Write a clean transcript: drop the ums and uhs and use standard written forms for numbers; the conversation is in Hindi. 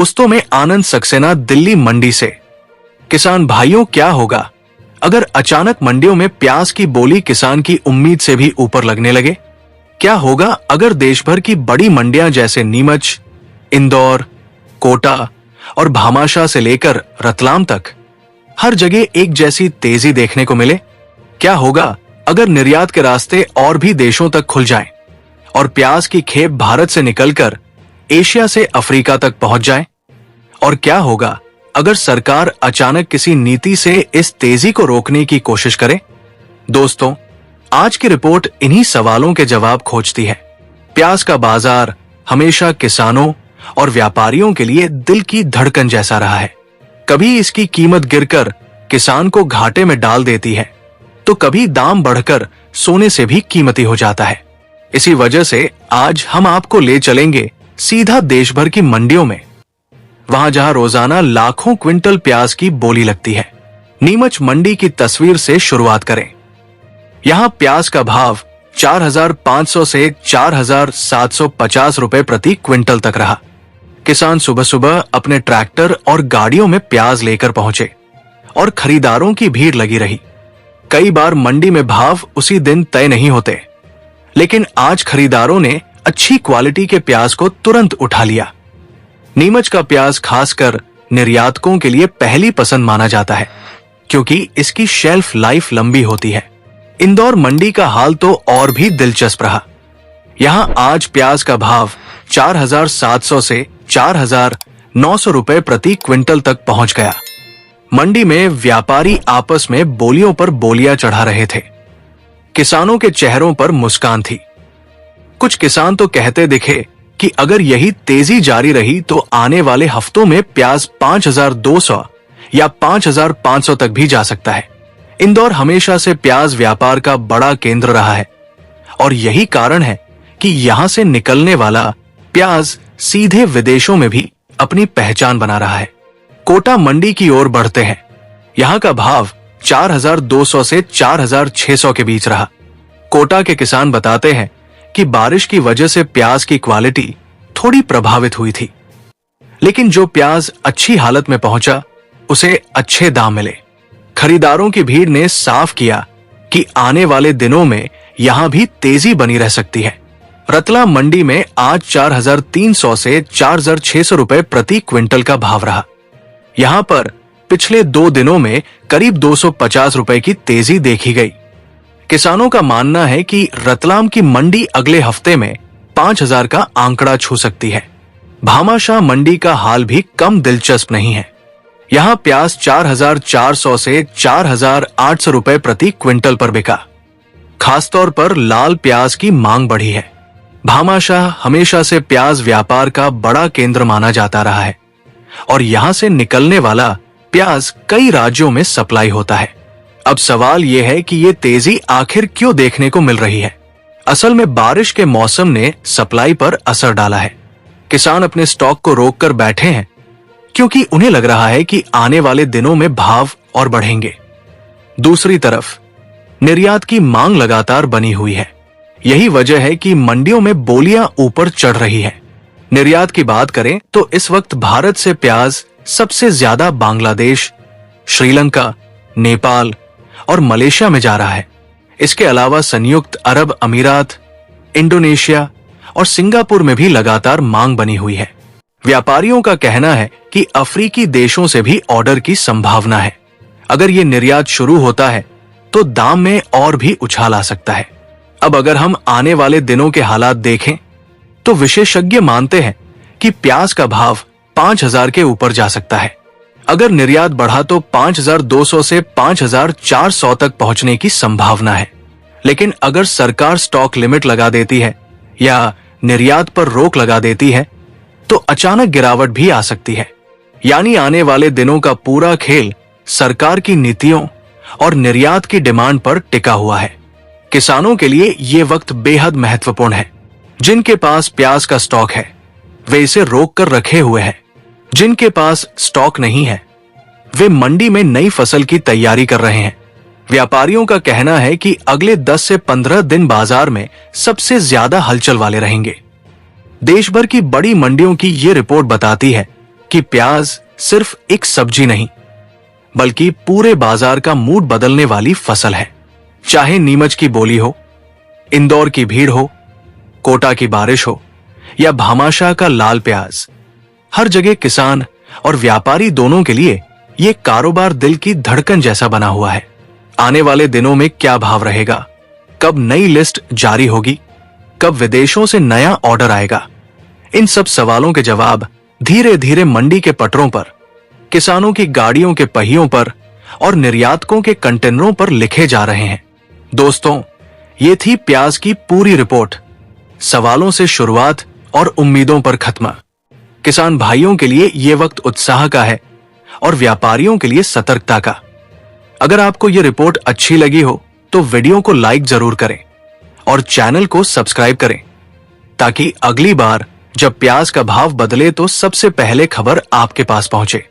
दोस्तों में आनंद सक्सेना, दिल्ली मंडी से। किसान भाइयों, क्या होगा अगर अचानक मंडियों में प्याज की बोली किसान की उम्मीद से भी ऊपर लगने लगे? क्या होगा अगर देश भर की बड़ी मंडियां जैसे नीमच, इंदौर, कोटा और भामाशाह से लेकर रतलाम तक हर जगह एक जैसी तेजी देखने को मिले? क्या होगा अगर निर्यात के रास्ते और भी देशों तक खुल जाएं और प्याज की खेप भारत से निकलकर एशिया से अफ्रीका तक पहुंच जाए? और क्या होगा अगर सरकार अचानक किसी नीति से इस तेजी को रोकने की कोशिश करे? दोस्तों, आज की रिपोर्ट इन्हीं सवालों के जवाब खोजती है। प्याज का बाजार हमेशा किसानों और व्यापारियों के लिए दिल की धड़कन जैसा रहा है। कभी इसकी कीमत गिरकर किसान को घाटे में डाल देती है, तो कभी दाम बढ़कर सोने से भी कीमती हो जाता है। इसी वजह से आज हम आपको ले चलेंगे सीधा देश भर की मंडियों में, वहां जहां रोजाना लाखों क्विंटल प्याज की बोली लगती है। नीमच मंडी की तस्वीर से शुरुआत करें। यहां प्याज का भाव 4,500 से 4,750 रुपए प्रति क्विंटल तक रहा। किसान सुबह सुबह अपने ट्रैक्टर और गाड़ियों में प्याज लेकर पहुंचे और खरीदारों की भीड़ लगी रही। कई बार मंडी में भाव उसी दिन तय नहीं होते, लेकिन आज खरीदारों ने अच्छी क्वालिटी के प्याज को तुरंत उठा लिया। नीमच का प्याज खासकर निर्यातकों के लिए पहली पसंद माना जाता है, क्योंकि इसकी शेल्फ लाइफ लंबी होती है। इंदौर मंडी का हाल तो और भी दिलचस्प रहा। यहां आज प्याज का भाव 4,700 से 4,900 रुपए प्रति क्विंटल तक पहुंच गया। मंडी में व्यापारी आपस में बोलियों पर बोलियां चढ़ा रहे थे। किसानों के चेहरों पर मुस्कान थी। कुछ किसान तो कहते दिखे कि अगर यही तेजी जारी रही तो आने वाले हफ्तों में प्याज 5,200 या 5,500 तक भी जा सकता है। इंदौर हमेशा से प्याज व्यापार का बड़ा केंद्र रहा है और यही कारण है कि यहां से निकलने वाला प्याज सीधे विदेशों में भी अपनी पहचान बना रहा है। कोटा मंडी की ओर बढ़ते हैं। यहां का भाव 4,200 से 4,600 के बीच रहा। कोटा के किसान बताते हैं कि बारिश की वजह से प्याज की क्वालिटी थोड़ी प्रभावित हुई थी, लेकिन जो प्याज अच्छी हालत में पहुंचा उसे अच्छे दाम मिले। खरीदारों की भीड़ ने साफ किया कि आने वाले दिनों में यहां भी तेजी बनी रह सकती है। रतलाम मंडी में आज 4,300 से 4,600 रुपए प्रति क्विंटल का भाव रहा। यहां पर पिछले 2 दिनों में करीब 250 रुपए की तेजी देखी गई। किसानों का मानना है कि रतलाम की मंडी अगले हफ्ते में 5,000 का आंकड़ा छू सकती है। भामाशाह मंडी का हाल भी कम दिलचस्प नहीं है। यहां प्याज 4,400 से 4,800 रुपए प्रति क्विंटल पर बिका। खासतौर पर लाल प्याज की मांग बढ़ी है। भामाशाह हमेशा से प्याज व्यापार का बड़ा केंद्र माना जाता रहा है और यहां से निकलने वाला प्याज कई राज्यों में सप्लाई होता है। अब सवाल यह है कि ये तेजी आखिर क्यों देखने को मिल रही है? असल में बारिश के मौसम ने सप्लाई पर असर डाला है। किसान अपने स्टॉक को रोककर बैठे हैं क्योंकि उन्हें लग रहा है कि आने वाले दिनों में भाव और बढ़ेंगे। दूसरी तरफ निर्यात की मांग लगातार बनी हुई है। यही वजह है कि मंडियों में बोलियां ऊपर चढ़ रही है। निर्यात की बात करें तो इस वक्त भारत से प्याज सबसे ज्यादा बांग्लादेश, श्रीलंका, नेपाल और मलेशिया में जा रहा है। इसके अलावा संयुक्त अरब अमीरात, इंडोनेशिया और सिंगापुर में भी लगातार मांग बनी हुई है। व्यापारियों का कहना है कि अफ्रीकी देशों से भी ऑर्डर की संभावना है। अगर ये निर्यात शुरू होता है तो दाम में और भी उछाल आ सकता है। अब अगर हम आने वाले दिनों के हालात देखें तो विशेषज्ञ मानते हैं कि प्याज का भाव 5,000 के ऊपर जा सकता है। अगर निर्यात बढ़ा तो 5,200 से 5,400 तक पहुंचने की संभावना है। लेकिन अगर सरकार स्टॉक लिमिट लगा देती है या निर्यात पर रोक लगा देती है तो अचानक गिरावट भी आ सकती है। यानी आने वाले दिनों का पूरा खेल सरकार की नीतियों और निर्यात की डिमांड पर टिका हुआ है। किसानों के लिए ये वक्त बेहद महत्वपूर्ण है। जिनके पास प्याज का स्टॉक है वे इसे रोक कर रखे हुए हैं। जिनके पास स्टॉक नहीं है वे मंडी में नई फसल की तैयारी कर रहे हैं। व्यापारियों का कहना है कि अगले 10 से 15 दिन बाजार में सबसे ज्यादा हलचल वाले रहेंगे। देश भर की बड़ी मंडियों की ये रिपोर्ट बताती है कि प्याज सिर्फ एक सब्जी नहीं, बल्कि पूरे बाजार का मूड बदलने वाली फसल है। चाहे नीमच की बोली हो, इंदौर की भीड़ हो, कोटा की बारिश हो या भामाशाह का लाल प्याज, हर जगह किसान और व्यापारी दोनों के लिए ये कारोबार दिल की धड़कन जैसा बना हुआ है। आने वाले दिनों में क्या भाव रहेगा, कब नई लिस्ट जारी होगी, कब विदेशों से नया ऑर्डर आएगा, इन सब सवालों के जवाब धीरे धीरे मंडी के पटरों पर, किसानों की गाड़ियों के पहियों पर और निर्यातकों के कंटेनरों पर लिखे जा रहे हैं। दोस्तों, ये थी प्याज की पूरी रिपोर्ट। सवालों से शुरुआत और उम्मीदों पर खत्म। किसान भाइयों के लिए यह वक्त उत्साह का है और व्यापारियों के लिए सतर्कता का। अगर आपको यह रिपोर्ट अच्छी लगी हो तो वीडियो को लाइक जरूर करें और चैनल को सब्सक्राइब करें, ताकि अगली बार जब प्याज का भाव बदले तो सबसे पहले खबर आपके पास पहुंचे।